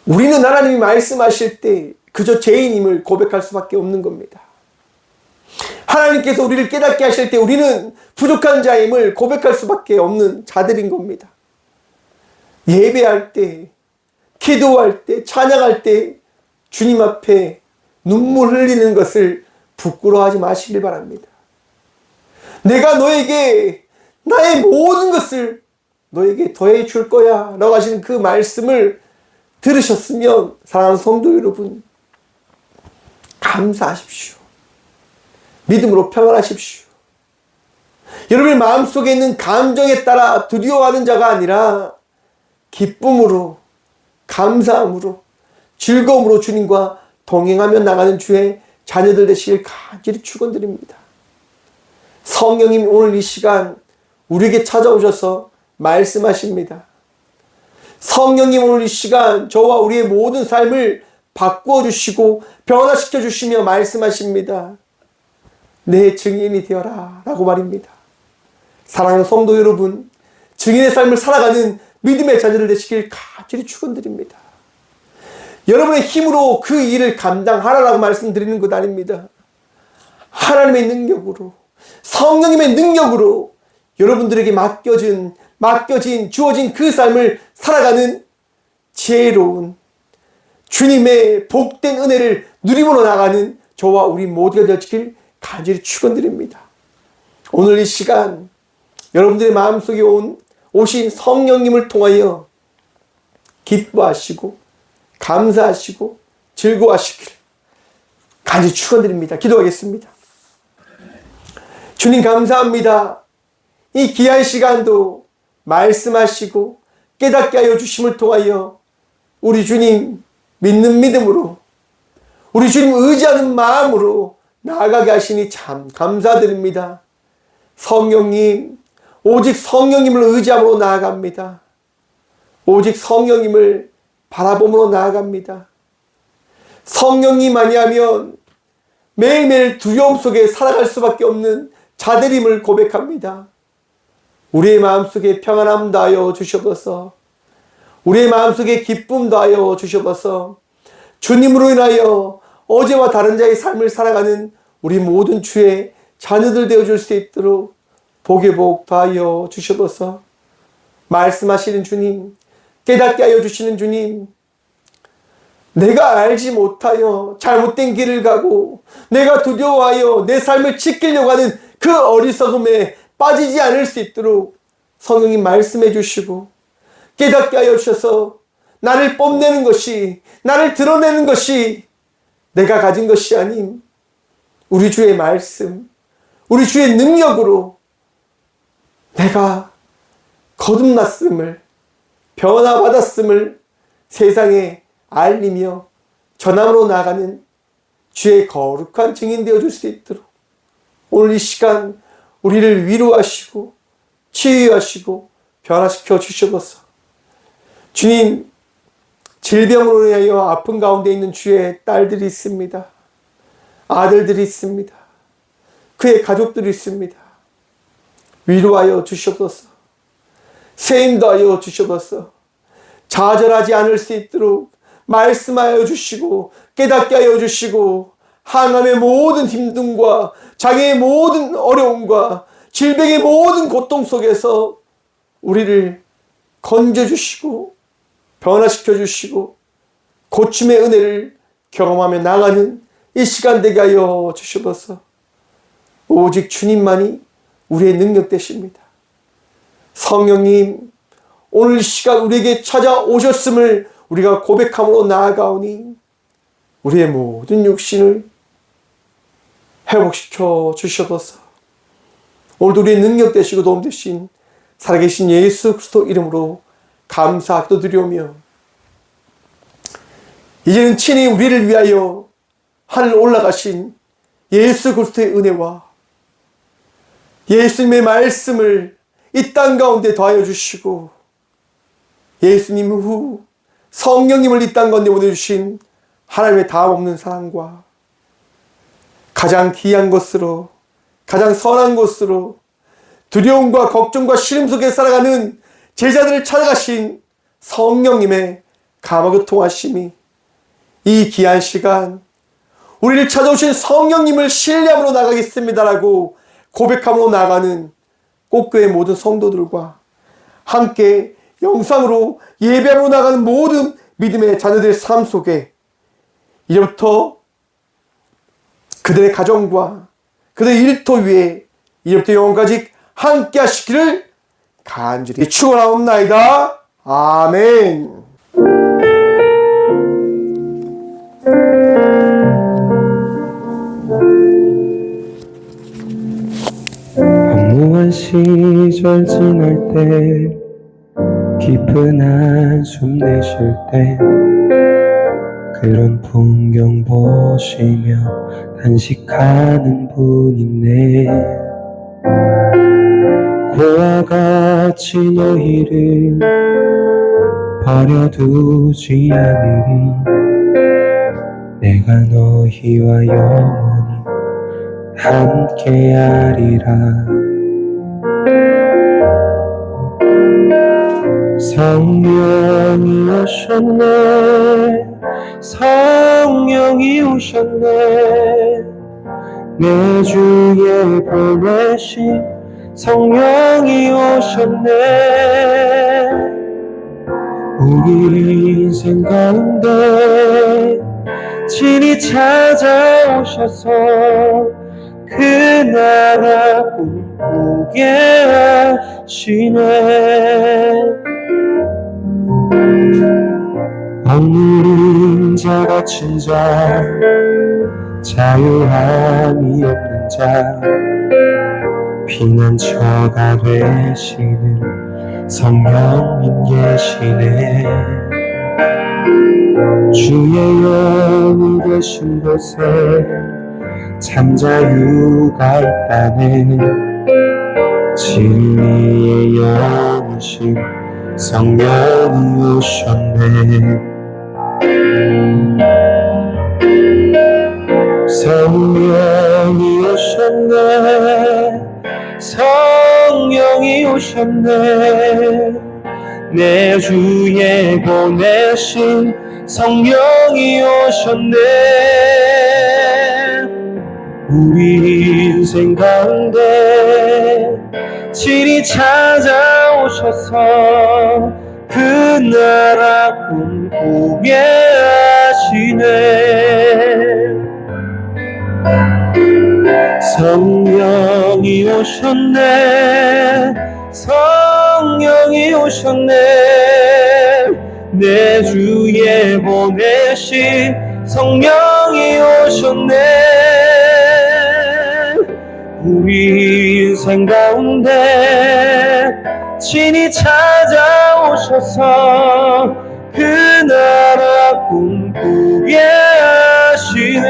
우리는 하나님이 말씀하실 때 그저 죄인임을 고백할 수밖에 없는 겁니다. 하나님께서 우리를 깨닫게 하실 때 우리는 부족한 자임을 고백할 수밖에 없는 자들인 겁니다. 예배할 때, 기도할 때, 찬양할 때 주님 앞에 눈물 흘리는 것을 부끄러워하지 마시길 바랍니다. 내가 너에게 나의 모든 것을 너에게 더해 줄 거야 라고 하시는 그 말씀을 들으셨으면 사랑하는 성도 여러분, 감사하십시오. 믿음으로 평안하십시오. 여러분의 마음속에 있는 감정에 따라 두려워하는 자가 아니라 기쁨으로, 감사함으로, 즐거움으로 주님과 동행하며 나가는 주의 자녀들 되시길 간절히 축원드립니다. 성령님 오늘 이 시간 우리에게 찾아오셔서 말씀하십니다. 성령님 오늘 이 시간 저와 우리의 모든 삶을 바꾸어 주시고 변화시켜 주시며 말씀하십니다. 내 증인이 되어라 라고 말입니다. 사랑하는 성도 여러분, 증인의 삶을 살아가는 믿음의 자녀들 되시길 간절히 축원드립니다. 여러분의 힘으로 그 일을 감당하라라고 말씀드리는 것 아닙니다. 하나님의 능력으로, 성령님의 능력으로 여러분들에게 주어진 그 삶을 살아가는 지혜로운 주님의 복된 은혜를 누림으로 나가는 저와 우리 모두가 되시길 간절히 축원드립니다. 오늘 이 시간 여러분들의 마음속에 오신 성령님을 통하여 기뻐하시고 감사하시고 즐거워하시길 간절히 축원드립니다. 기도하겠습니다. 주님 감사합니다. 이 귀한 시간도 말씀하시고 깨닫게 하여 주심을 통하여 우리 주님 믿는 믿음으로, 우리 주님 의지하는 마음으로 나아가게 하시니 참 감사드립니다. 성령님, 오직 성령님을 의지함으로 나아갑니다. 오직 성령님을 바라봄으로 나아갑니다. 성령님 아니하면 매일매일 두려움 속에 살아갈 수밖에 없는 자들임을 고백합니다. 우리의 마음속에 평안함 더하여 주셔서, 우리의 마음속에 기쁨 더하여 주셔서 주님으로 인하여 어제와 다른 자의 삶을 살아가는 우리 모든 주의 자녀들 되어줄 수 있도록 복의 복 더하여 주셔서 말씀하시는 주님, 깨닫게 하여 주시는 주님, 내가 알지 못하여 잘못된 길을 가고 내가 두려워하여 내 삶을 지키려고 하는 그 어리석음에 빠지지 않을 수 있도록 성령님 말씀해 주시고 깨닫게 하여 주셔서 나를 뽐내는 것이, 나를 드러내는 것이 내가 가진 것이 아닌 우리 주의 말씀, 우리 주의 능력으로 내가 거듭났음을, 변화받았음을 세상에 알리며 전함으로 나가는 주의 거룩한 증인 되어줄 수 있도록 오늘 이 시간 우리를 위로하시고 치유하시고 변화시켜 주셔서 주님, 질병으로 인하여 아픈 가운데 있는 주의 딸들이 있습니다. 아들들이 있습니다. 그의 가족들이 있습니다. 위로하여 주셔서 세임도 하여 주셔서 좌절하지 않을 수 있도록 말씀하여 주시고 깨닫게 하여 주시고 항암의 모든 힘듦과 장애의 모든 어려움과 질병의 모든 고통 속에서 우리를 건져주시고 변화시켜 주시고 고침의 은혜를 경험하며 나가는 이 시간 되게 하여 주시옵소서. 오직 주님만이 우리의 능력 되십니다. 성령님, 오늘 이 시간 우리에게 찾아오셨음을 우리가 고백함으로 나아가오니 우리의 모든 육신을 회복시켜 주시옵소서. 오늘도 우리의 능력 되시고 도움 되신 살아계신 예수 그리스도 이름으로 감사 기도드리오며 이제는 친히 우리를 위하여 하늘 올라가신 예수 그리스도의 은혜와 예수님의 말씀을 이 땅 가운데 더하여 주시고 예수님 후 성령님을 이 땅 가운데 보내주신 하나님의 다음 없는 사랑과 가장 귀한 것으로 가장 선한 것으로 두려움과 걱정과 시름 속에 살아가는 제자들을 찾아가신 성령님의 감화교통하심이 이 귀한 시간 우리를 찾아오신 성령님을 신뢰함으로 나가겠습니다라고 고백함으로 나가는 꽃교회 모든 성도들과 함께 영상으로 예배함으로 나가는 모든 믿음의 자녀들의 삶 속에 이제부터 그들의 가정과 그들의 일터 위에 이제부터 영원까지 함께 하시기를 간절히 축원하옵나이다. 아멘. 허무한 시절 지날 때 깊은 한숨 내쉴 때 그런 풍경 보시며 단식하는 분 있네. 고와 같이 너희를 버려두지 않으리. 내가 너희와 영원히 함께하리라. 성령이 오셨네. 성령이 오셨네. 내 주에 보내신 성령이 오셨네. 우리 인생 가운데 친히 찾아오셔서 그 나라 꿈꾸게 하시네. 억누른 자 갇힌 자 자유함이 없는 자 피난처가 되시는 성령님 계시네. 주의 영이 계신 곳에 참 자유가 있다네. 진리의 영이신 성령이 오셨네. 성령이 오셨네. 성령이 오셨네. 내 주에 보내신 성령이 오셨네. 우리 인생 가운데 친히 찾아오셔서 그 나라 꿈꾸게 하시네. 성령이 오셨네. 성령이 오셨네. 내 주에 보내신 성령이 오셨네. 우리 인생 가운데 친히 찾아오셔서 그 나라 꿈꾸게 하시네.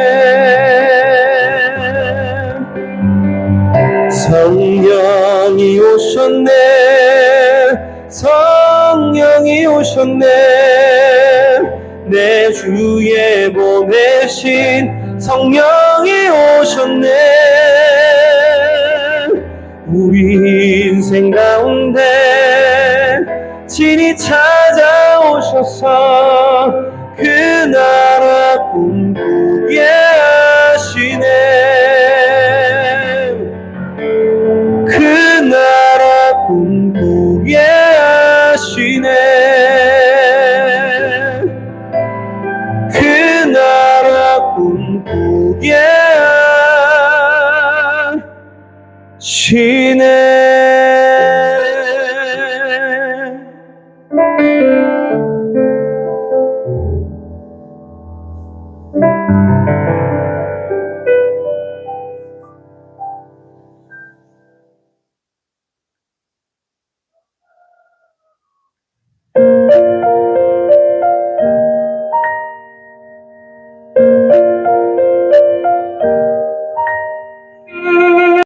성령이 오셨네. 성령이 오셨네. 내 주에 보내신 성령이 오셨네. 우리 인생 가운데 친히 찾아오셔서 그 나라 꿈꾸게 하시네. 그 나라 꿈꾸게 하시네. 그 나라 꿈꾸게 하시네.